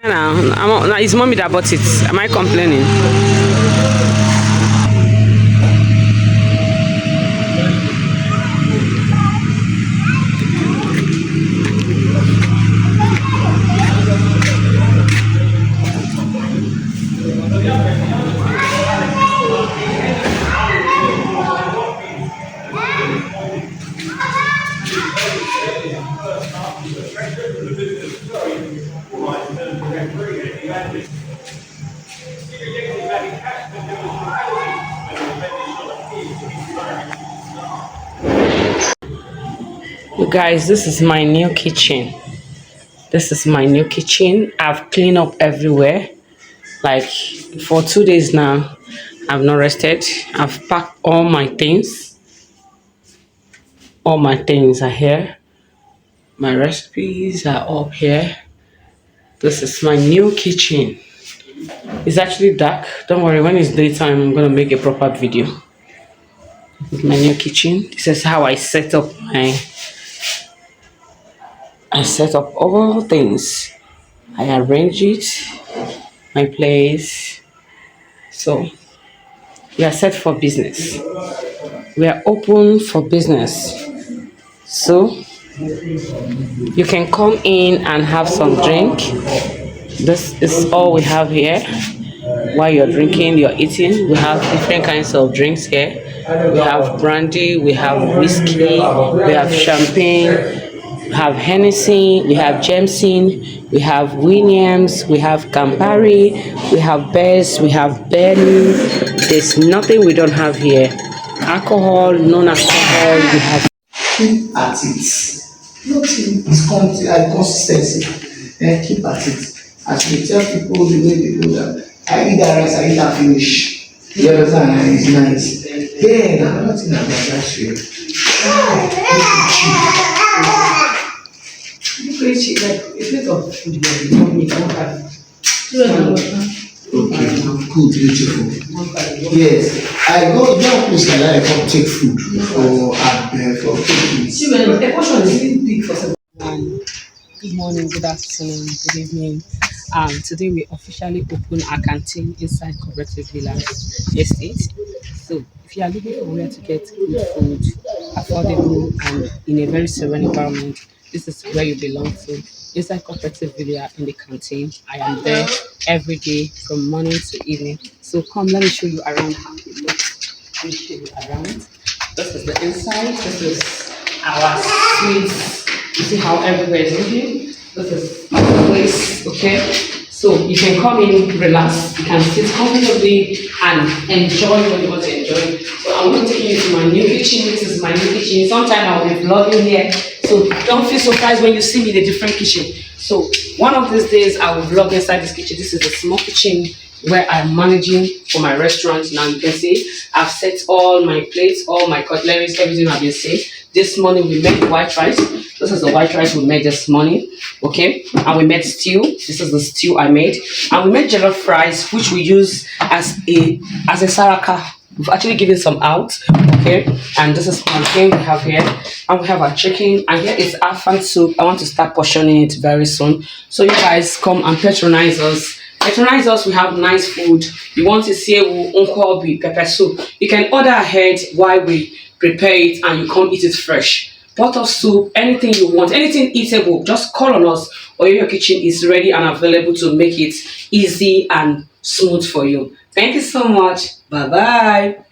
Now, it's mommy that bought it. Am I complaining? You guys, this is my new kitchen. This is my new kitchen. I've cleaned up everywhere. Like for 2 days now, I've not rested. I've packed all my things. All my things are here. My recipes are up here. This is my new kitchen. It's actually dark. Don't worry, when it's daytime, I'm gonna make a proper video. This is my new kitchen. This is how I set up all things. I arrange it, my place. So we are set for business. We are open for business. So you can come in and have some drink. This is all we have here. While you're drinking, you're eating, we have different kinds of drinks here. We have brandy, we have whiskey, we have champagne, we have Hennessy, we have Jameson, we have Williams, we have Campari, we have Bess, we have Benny. There's nothing we don't have here. Alcohol, non-alcohol, we have. Keep at it. Nothing is consistency. And keep at it. As we tell people the way they do that, I eat that rice, I eat that finish. You understand? And it's nice. Then another thing I must ask you. You very cheap. Like a plate of food here, you don't need one card. Okay, good, beautiful. Yes, I go down place like that. I come take food for cooking. See, when the portion is really big for some. Good morning, good afternoon, good evening. Today we officially open our canteen inside Cooperative Villas Estate. So if you are looking for where to get good food, affordable and in a very serene environment, this is where you belong to. Inside Cooperative Villa in the canteen. I am there every day from morning to evening. So come, let me show you around how it looks. Let me show you around. This is the inside. This is our suites. You see how everywhere is looking. This is our place, okay? So you can come in, relax. You can sit comfortably and enjoy what you want to enjoy. So I'm going to take you to my new kitchen. This is my new kitchen. Sometime I'll be vlogging here. So don't feel surprised when you see me in a different kitchen. So one of these days I will vlog inside this kitchen. This is a small kitchen where I'm managing for my restaurant. Now you can see I've set all my plates, all my cutleries, everything have been set. This morning we made white rice. This is the white rice we made this morning, okay? And we made stew. This is the stew I made. And we made jollof fries, which we use as a saraka. We've actually given some out, okay? And this is plantain we have here. And we have our chicken. And here is afan soup. I want to start portioning it very soon. So you guys come and patronize us. Patronize us, we have nice food. You want to see unkobi pepper soup. You can order ahead while we prepare it and you come eat it fresh. Pot of soup, anything you want, anything eatable, just call on us or your kitchen is ready and available to make it easy and smooth for you. Thank you so much. Bye bye.